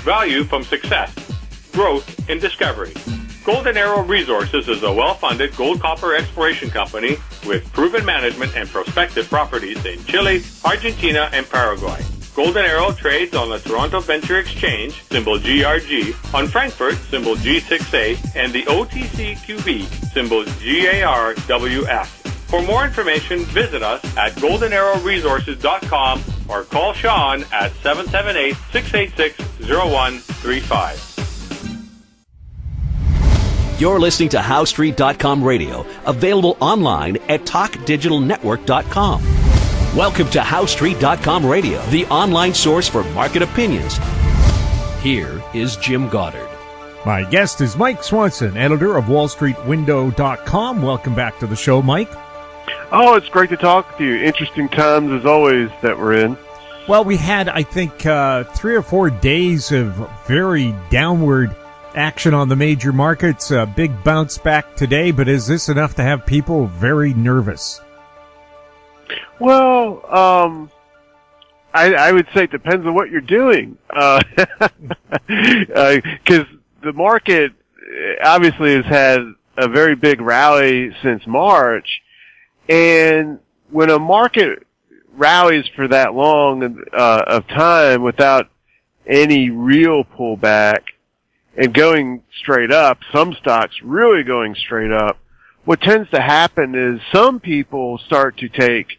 value from success, growth in discovery. Golden Arrow Resources is a well-funded gold-copper exploration company with proven management and prospective properties in Chile, Argentina, and Paraguay. Golden Arrow trades on the Toronto Venture Exchange, symbol GRG, on Frankfurt, symbol G6A, and the OTCQB, symbol GARWF. For more information, visit us at goldenarrowresources.com or call Sean at 778-686-0135. You're listening to HowStreet.com radio, available online at TalkDigitalNetwork.com. Welcome to HowStreet.com radio, the online source for market opinions. Here is Jim Goddard. My guest is Mike Swanson, editor of WallStreetWindow.com. Welcome back to the show, Mike. Oh, it's great to talk to you. Interesting times, as always, that we're in. Well, we had, I think, 3 or 4 days of very downward action on the major markets. A big bounce back today, but is this enough to have people very nervous? Well, I would say it depends on what you're doing. Because the market obviously has had a very big rally since March. And when a market rallies for that long of time without any real pullback and going straight up, some stocks really going straight up, what tends to happen is some people start to take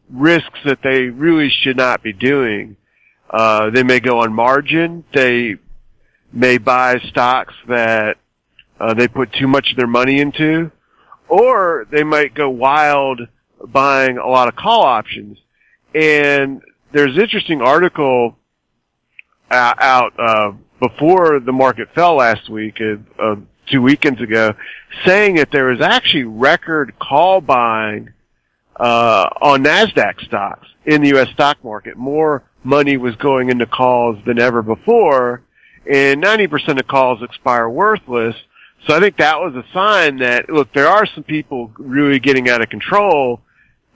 risks that they really should not be doing. They may go on margin. They may buy stocks that they put too much of their money into, or they might go wild buying a lot of call options. And there's an interesting article out before the market fell last week, 2 weekends ago, saying that there was actually record call buying on NASDAQ stocks in the U.S. stock market. More money was going into calls than ever before, and 90% of calls expire worthless. So I think that was a sign that, look, there are some people really getting out of control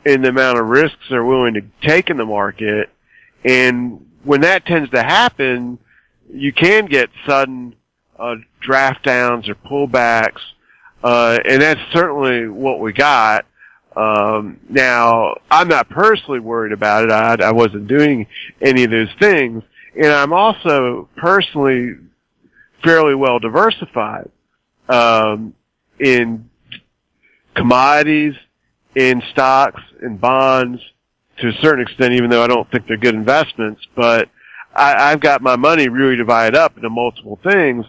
in the amount of risks they're willing to take in the market. And when that tends to happen, you can get sudden draft downs or pullbacks, and that's certainly what we got. Now, I'm not personally worried about it. I wasn't doing any of those things. And I'm also personally fairly well diversified, in commodities, in stocks, in bonds, to a certain extent, even though I don't think they're good investments. But I've got my money really divided up into multiple things.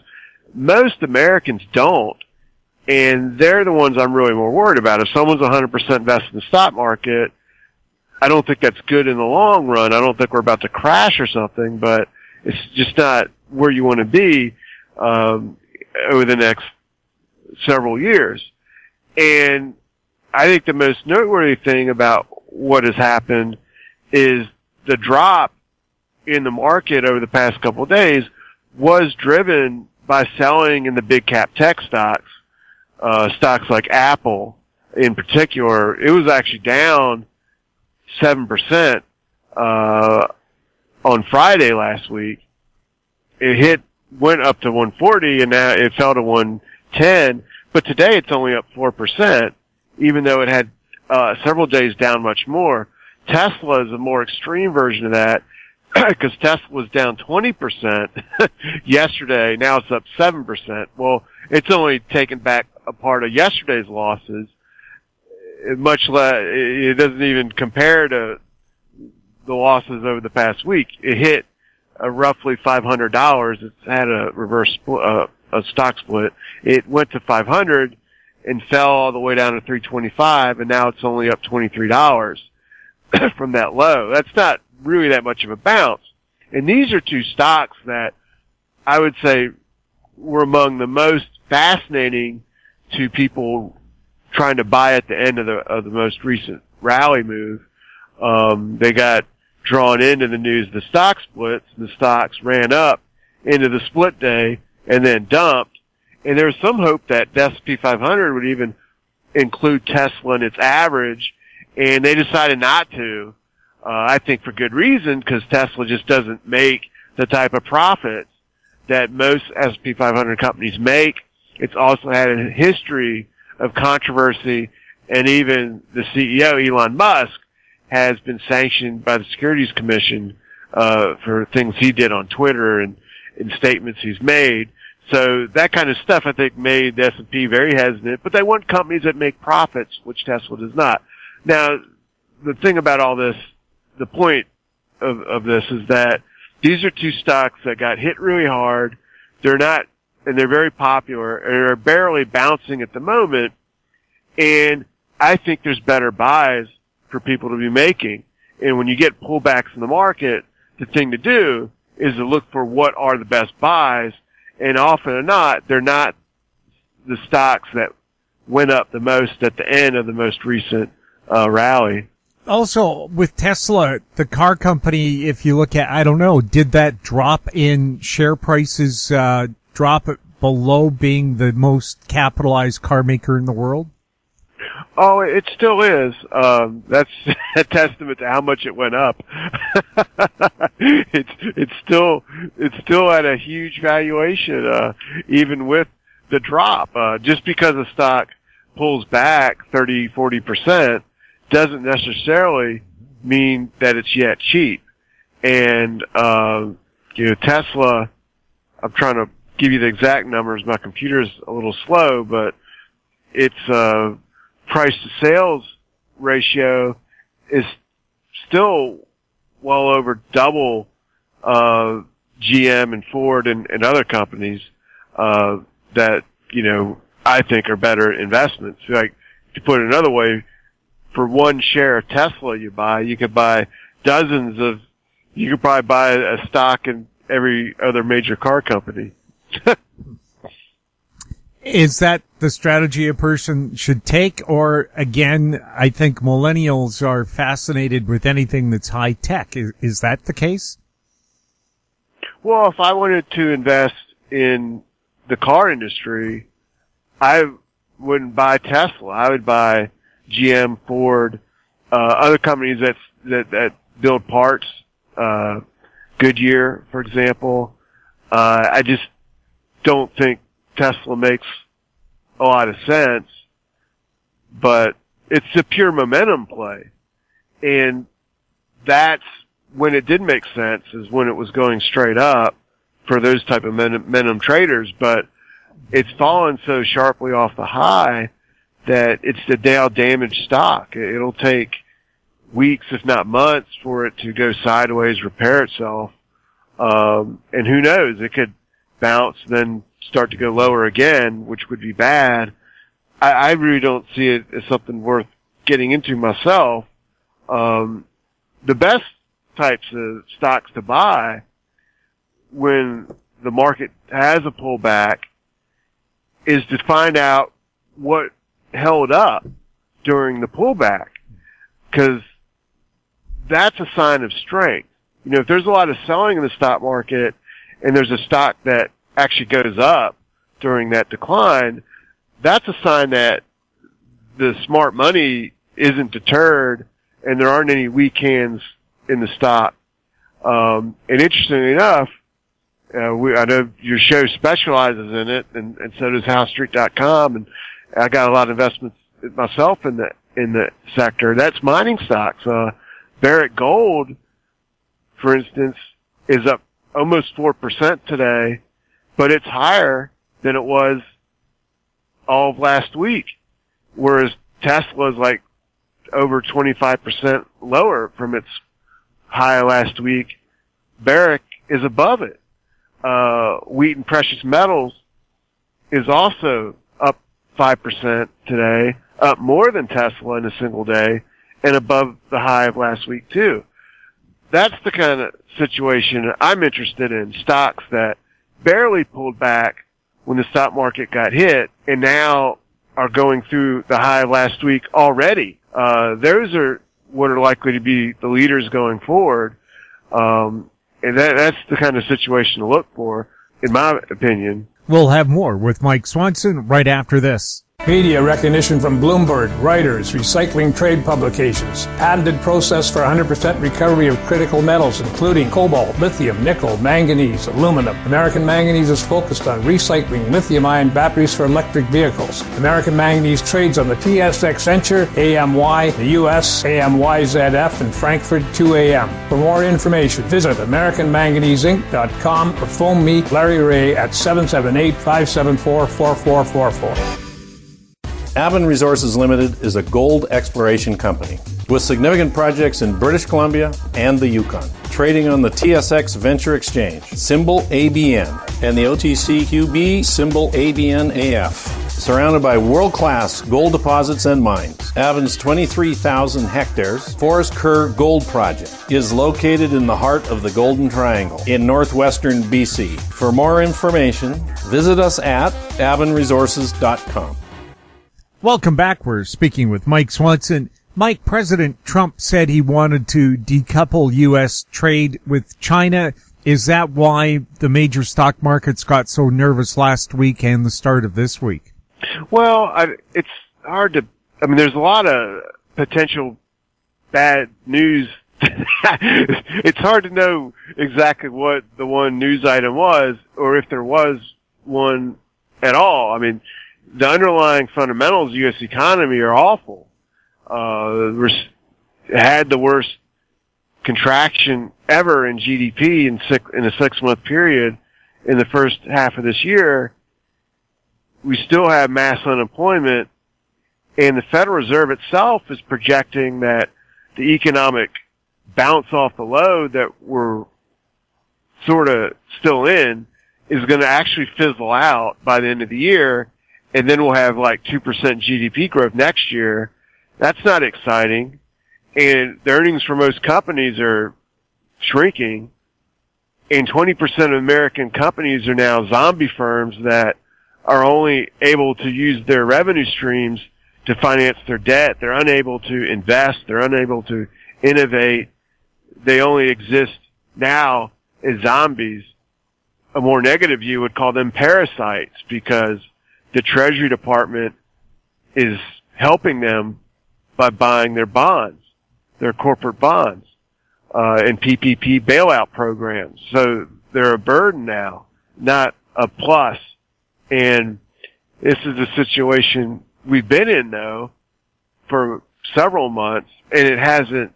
Most Americans don't. And they're the ones I'm really more worried about. If someone's 100% invested in the stock market, I don't think that's good in the long run. I don't think we're about to crash or something, but it's just not where you want to be over the next several years. And I think the most noteworthy thing about what has happened is the drop in the market over the past couple of days was driven by selling in the big cap tech stocks. Stocks like Apple in particular. It was actually down 7% on Friday last week. It went up to 140 and now it fell to 110, but today it's only up 4%, even though it had several days down much more. Tesla is a more extreme version of that, because Tesla was down 20% yesterday. Now it's up 7%. Well, it's only taken back a part of yesterday's losses. Much less, it doesn't even compare to the losses over the past week. It hit roughly $500. It's had a reverse split, a stock split. It went to 500 and fell all the way down to 325, and now it's only up $23 from that low. That's not really that much of a bounce. And these are two stocks that I would say were among the most fascinating to people trying to buy at the end of the most recent rally move. They got drawn into the news of the stock splits, and the stocks ran up into the split day and then dumped. And there was some hope that the S&P 500 would even include Tesla in its average, and they decided not to. I think for good reason, because Tesla just doesn't make the type of profits that most S&P 500 companies make. It's also had a history of controversy, and even the CEO, Elon Musk, has been sanctioned by the Securities Commission for things he did on Twitter and statements he's made. So that kind of stuff, I think, made the S&P very hesitant. But they want companies that make profits, which Tesla does not. Now, the thing about all this, the point of this is that these are two stocks that got hit really hard. They're not, and they're very popular, and they're barely bouncing at the moment. And I think there's better buys for people to be making. And when you get pullbacks in the market, the thing to do is to look for what are the best buys. And often or not, they're not the stocks that went up the most at the end of the most recent rally. Also, with Tesla, the car company, if you look at, I don't know, did that drop in share prices drop below being the most capitalized car maker in the world? Oh, it still is. That's a testament to how much it went up. It's still at a huge valuation, even with the drop. Just because a stock pulls back 30-40% doesn't necessarily mean that it's yet cheap. And Tesla, I'm trying to give you the exact numbers. My computer's a little slow, but its price to sales ratio is still well over double GM and Ford and other companies that I think are better investments. Like, to put it another way, for one share of Tesla you could buy you could probably buy a stock in every other major car company. Is that the strategy a person should take? Or again, I think millennials are fascinated with anything that's high tech. Is that the case? Well, if I wanted to invest in the car industry, I wouldn't buy Tesla. I would buy GM, Ford, other companies that build parts, Goodyear, for example. I just don't think Tesla makes a lot of sense, but it's a pure momentum play. And that's when it did make sense, is when it was going straight up for those type of momentum traders. But it's fallen so sharply off the high that it's the Dow damaged stock. It'll take weeks, if not months, for it to go sideways, repair itself. And who knows, it could bounce, then start to go lower again, which would be bad. I really don't see it as something worth getting into myself. The best types of stocks to buy when the market has a pullback is to find out what held up during the pullback, because that's a sign of strength. If there's a lot of selling in the stock market and there's a stock that actually goes up during that decline, that's a sign that the smart money isn't deterred and there aren't any weak hands in the stock. And interestingly enough, I know your show specializes in it, and so does HowStreet.com, and I got a lot of investments myself in the sector. That's mining stocks. Barrick Gold, for instance, is up almost 4% today, but it's higher than it was all of last week, whereas Tesla is like over 25% lower from its high last week. Barrick is above it. Wheaton Precious Metals is also up 5% today, up more than Tesla in a single day, and above the high of last week too. That's the kind of situation I'm interested in, stocks that barely pulled back when the stock market got hit and now are going through the high of last week already. Those are what are likely to be the leaders going forward. And that's the kind of situation to look for, in my opinion. We'll have more with Mike Swanson right after this. Media recognition from Bloomberg, Reuters, recycling trade publications, patented process for 100% recovery of critical metals, including cobalt, lithium, nickel, manganese, aluminum. American Manganese is focused on recycling lithium-ion batteries for electric vehicles. American Manganese trades on the TSX Venture, AMY, the US, AMYZF, and Frankfurt 2AM. For more information, visit AmericanManganeseInc.com or phone me, Larry Ray, at 778-574-4444. Avon Resources Limited is a gold exploration company with significant projects in British Columbia and the Yukon. Trading on the TSX Venture Exchange, symbol ABN, and the OTCQB, symbol ABNAF. Surrounded by world-class gold deposits and mines, Avon's 23,000 hectares Forest Kerr Gold Project is located in the heart of the Golden Triangle in northwestern BC. For more information, visit us at avonresources.com. Welcome back. We're speaking with Mike Swanson. Mike, President Trump said he wanted to decouple U.S. trade with China. Is that why the major stock markets got so nervous last week and the start of this week? Well, it's hard to, there's a lot of potential bad news. It's hard to know exactly what the one news item was, or if there was one at all. The underlying fundamentals of the U.S. economy are awful. Had the worst contraction ever in GDP in a 6-month period in the first half of this year. We still have mass unemployment, and the Federal Reserve itself is projecting that the economic bounce off the low that we're sort of still in is going to actually fizzle out by the end of the year. And then we'll have like 2% GDP growth next year. That's not exciting. And the earnings for most companies are shrinking. And 20% of American companies are now zombie firms that are only able to use their revenue streams to finance their debt. They're unable to invest. They're unable to innovate. They only exist now as zombies. A more negative view would call them parasites, because the Treasury Department is helping them by buying their bonds, their corporate bonds, and PPP bailout programs. So they're a burden now, not a plus. And this is a situation we've been in, though, for several months, and it hasn't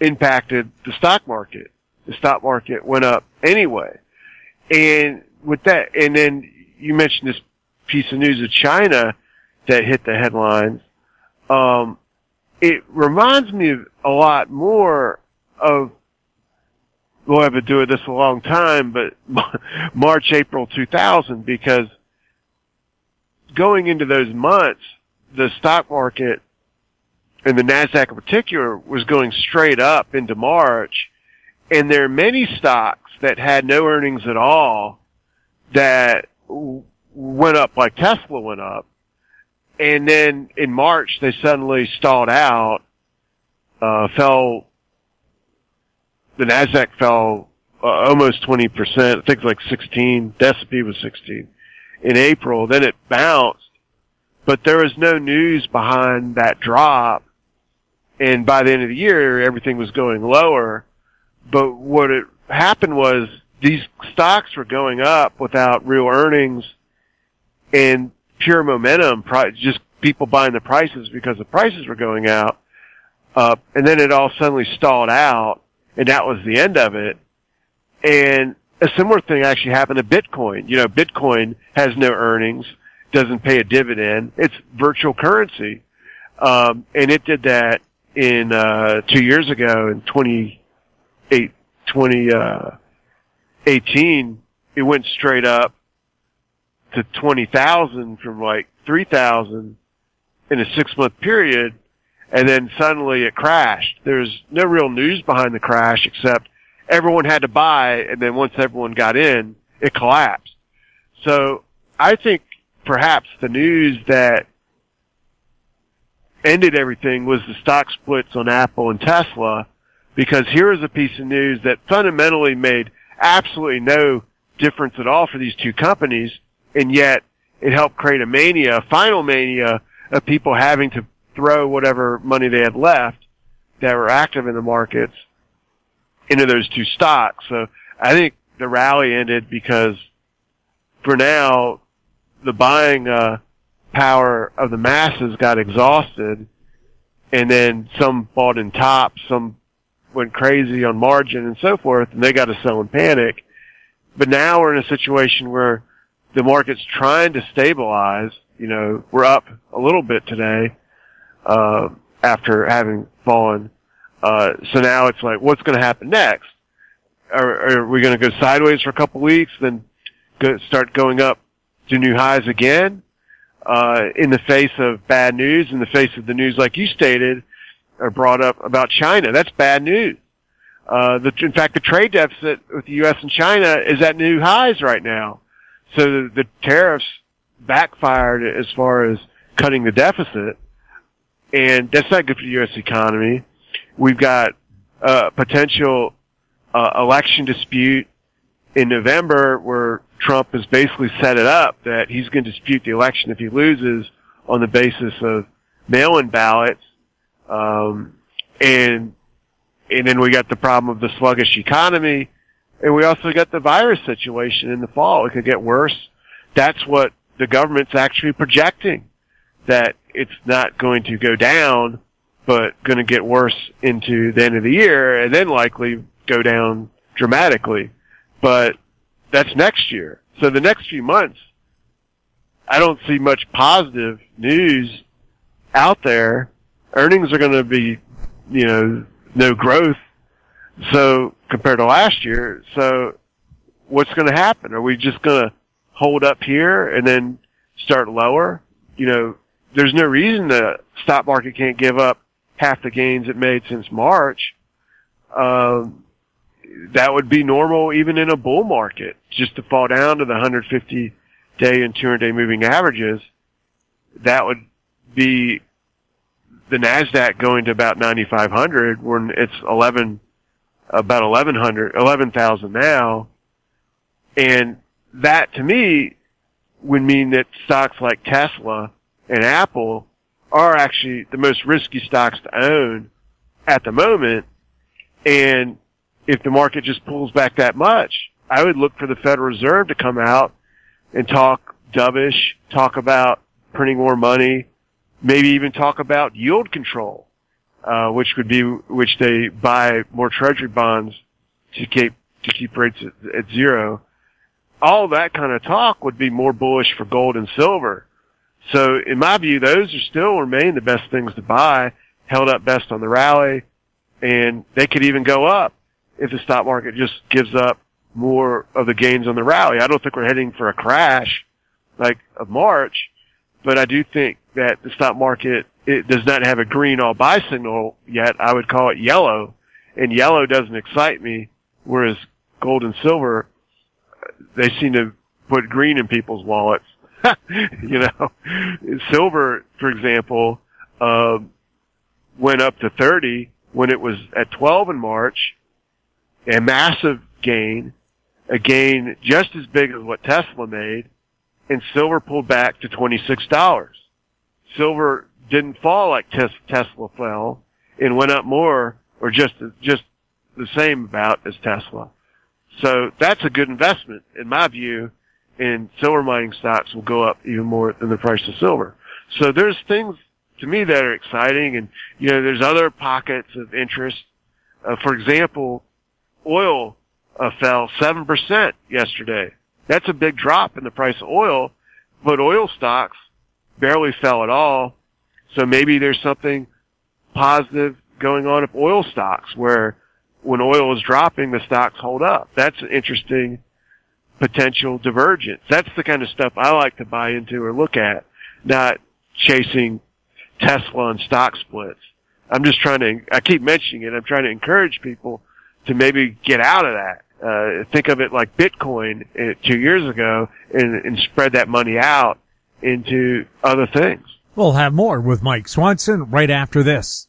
impacted the stock market. The stock market went up anyway. And with that, and then you mentioned this piece of news of China that hit the headlines. It reminds me a lot more of, we'll have to do this a long time, but March, April 2000, because going into those months, the stock market, and the NASDAQ in particular, was going straight up into March, and there are many stocks that had no earnings at all that went up like Tesla went up. And then in March, they suddenly stalled out, the NASDAQ fell almost 20%, I think like 16, the S&P was 16 in April. Then it bounced, but there was no news behind that drop. And by the end of the year, everything was going lower. But what it happened was these stocks were going up without real earnings and pure momentum, just people buying the prices because the prices were going up. And then it all suddenly stalled out, and that was the end of it. And a similar thing actually happened to Bitcoin. Bitcoin has no earnings, doesn't pay a dividend. It's virtual currency. And it did that in 2 years ago in 2018. It went straight up to 20,000 from like 3,000 in a 6-month period, and then suddenly it crashed. There's no real news behind the crash except everyone had to buy, and then once everyone got in, it collapsed. So I think perhaps the news that ended everything was the stock splits on Apple and Tesla, because here is a piece of news that fundamentally made absolutely no difference at all for these two companies, and yet it helped create a final mania of people having to throw whatever money they had left that were active in the markets into those two stocks. So I think the rally ended because for now, the buying power of the masses got exhausted, and then some bought in top, some went crazy on margin and so forth, and they got to sell in panic. But now we're in a situation where the market's trying to stabilize. You know, we're up a little bit today, after having fallen. So now it's like, what's going to happen next? Are we going to go sideways for a couple weeks, then start going up to new highs again? In the face of bad news, in the face of the news like you stated, are brought up about China. That's bad news. In fact, the trade deficit with the U.S. and China is at new highs right now. So the tariffs backfired as far as cutting the deficit, and that's not good for the U.S. economy. We've got a potential election dispute in November where Trump has basically set it up that he's going to dispute the election if he loses on the basis of mail-in ballots. And then we got the problem of the sluggish economy, and we also got the virus situation in the fall. It could get worse. That's what the government's actually projecting, that it's not going to go down, but going to get worse into the end of the year, and then likely go down dramatically. But that's next year. So the next few months, I don't see much positive news out there. Earnings are going to be, no growth. So compared to last year, so what's going to happen? Are we just going to hold up here and then start lower? There's no reason the stock market can't give up half the gains it made since March. That would be normal even in a bull market, just to fall down to the 150-day and 200-day moving averages. That would be the NASDAQ going to about 9,500 when it's about 11,000 now. And that to me would mean that stocks like Tesla and Apple are actually the most risky stocks to own at the moment. And if the market just pulls back that much, I would look for the Federal Reserve to come out and talk dovish, talk about printing more money, maybe even talk about yield control, which they buy more treasury bonds to keep rates at zero. All that kind of talk would be more bullish for gold and silver. So in my view, those are still remain the best things to buy, held up best on the rally, and they could even go up if the stock market just gives up more of the gains on the rally. I don't think we're heading for a crash like of March, but I do think that the stock market, it does not have a green all buy signal yet. I would call it yellow, and yellow doesn't excite me, whereas gold and silver, they seem to put green in people's wallets. Silver, for example, went up to 30 when it was at 12 in March, a massive gain, a gain just as big as what Tesla made, and silver pulled back to $26. Silver didn't fall like Tesla fell, and went up more, or just the same about as Tesla. So that's a good investment, in my view, and silver mining stocks will go up even more than the price of silver. So there's things to me that are exciting, and there's other pockets of interest. For example, oil fell 7% yesterday. That's a big drop in the price of oil, but oil stocks barely fell at all. So maybe there's something positive going on with oil stocks where when oil is dropping, the stocks hold up. That's an interesting potential divergence. That's the kind of stuff I like to buy into or look at, not chasing Tesla and stock splits. I keep mentioning it, I'm trying to encourage people to maybe get out of that. Think of it like Bitcoin 2 years ago and spread that money out into other things. We'll have more with Mike Swanson right after this.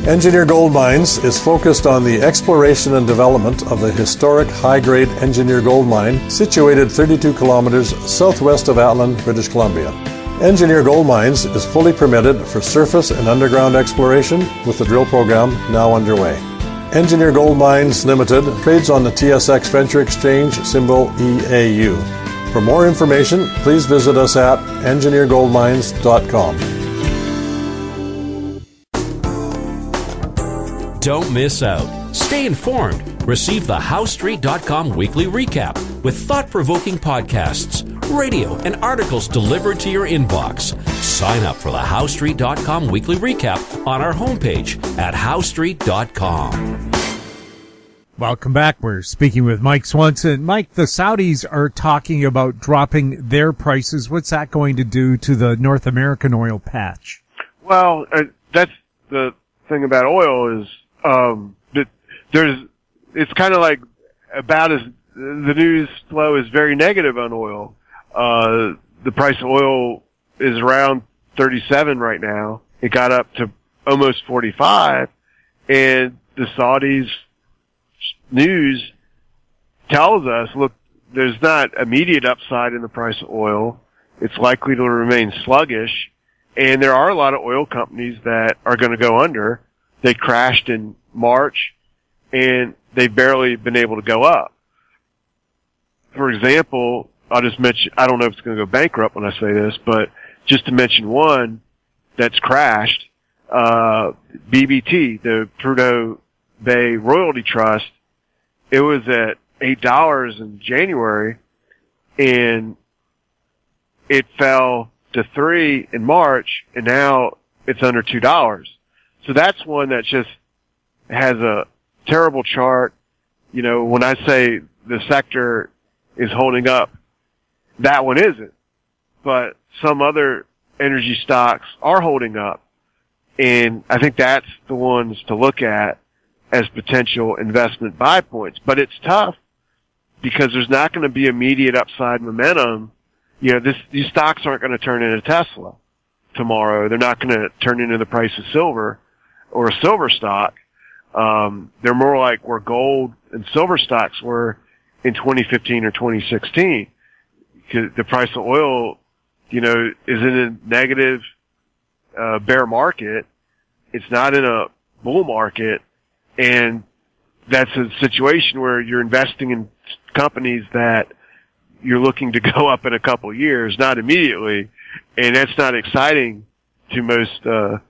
Engineer Gold Mines is focused on the exploration and development of the historic high-grade Engineer Gold Mine situated 32 kilometers southwest of Atlan, British Columbia. Engineer Gold Mines is fully permitted for surface and underground exploration with the drill program now underway. Engineer Gold Mines Limited trades on the TSX Venture Exchange, symbol EAU. For more information, please visit us at engineergoldmines.com. Don't miss out. Stay informed. Receive the HowStreet.com weekly recap with thought-provoking podcasts, radio, and articles delivered to your inbox. Sign up for the HowStreet.com weekly recap on our homepage at HowStreet.com. Welcome back. We're speaking with Mike Swanson. Mike, the Saudis are talking about dropping their prices. What's that going to do to the North American oil patch? Well, that's the thing about oil is that it's kind of like about as the news flow is very negative on oil. The price of oil is around 37 right now. It got up to almost 45, and the Saudis news tells us, look, there's not immediate upside in the price of oil. It's likely to remain sluggish, and there are a lot of oil companies that are going to go under. They crashed in March, and they've barely been able to go up. For example, I'll just mention, I don't know if it's going to go bankrupt when I say this, but just to mention one that's crashed, BBT, the Prudhoe Bay Royalty Trust, it was at $8 in January, and it fell to $3 in March, and now it's under $2. So that's one that just has a terrible chart. You know, when I say the sector is holding up, that one isn't. But some other energy stocks are holding up. And I think that's the ones to look at as potential investment buy points. But it's tough because there's not going to be immediate upside momentum. You know, these stocks aren't going to turn into Tesla tomorrow. They're not going to turn into the price of silver or a silver stock. They're more like where gold and silver stocks were in 2015 or 2016. The price of oil, you know, is in a negative, bear market. It's not in a bull market. And that's a situation where you're investing in companies that you're looking to go up in a couple of years, not immediately. And that's not exciting to most, to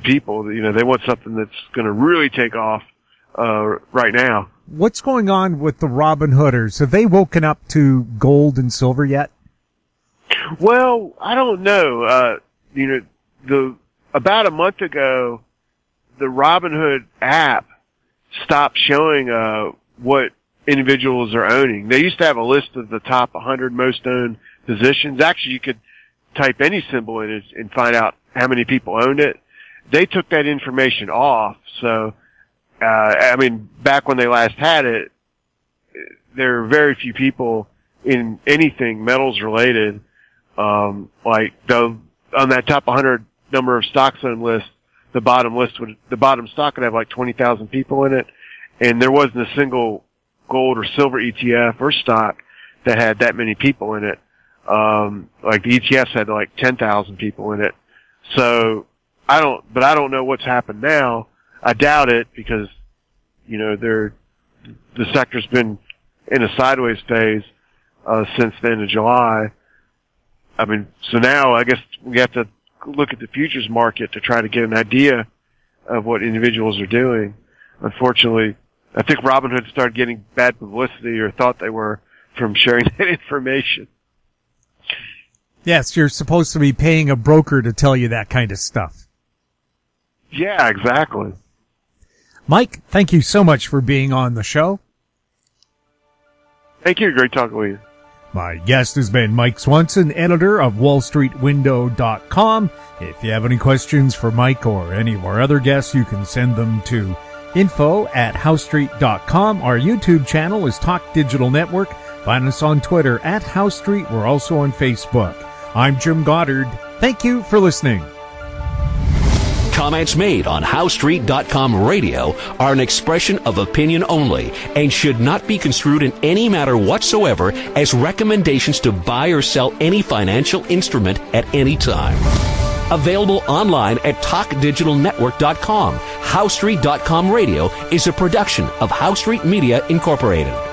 people. You know, they want something that's going to really take off, right now. What's going on with the Robin Hooders? Have they woken up to gold and silver yet? Well, I don't know. You know, about a month ago, the Robinhood app stopped showing, what individuals are owning. They used to have a list of the top 100 most owned positions. Actually, you could type any symbol in it and find out how many people owned it. They took that information off. So, I mean, back when they last had it, there were very few people in anything metals related. On that top 100 number of stocks owned list, the bottom stock would have like 20,000 people in it. And there wasn't a single gold or silver ETF or stock that had that many people in it. Like the ETFs had like 10,000 people in it. So I don't know what's happened now. I doubt it because, you know, the sector's been in a sideways phase, since the end of July. I mean, so now I guess we have to look at the futures market to try to get an idea of what individuals are doing. Unfortunately, I think Robinhood started getting bad publicity, or thought they were, from sharing that information. Yes, you're supposed to be paying a broker to tell you that kind of stuff. Yeah, exactly. Mike, thank you so much for being on the show. Thank you. Great talking with you. My guest has been Mike Swanson, editor of WallStreetWindow.com. If you have any questions for Mike or any of our other guests, you can send them to info@HowStreet.com. Our YouTube channel is Talk Digital Network. Find us on Twitter @HowStreet. We're also on Facebook. I'm Jim Goddard. Thank you for listening. Comments made on HowStreet.com radio are an expression of opinion only and should not be construed in any matter whatsoever as recommendations to buy or sell any financial instrument at any time. Available online at TalkDigitalNetwork.com. HowStreet.com radio is a production of HowStreet Media Incorporated.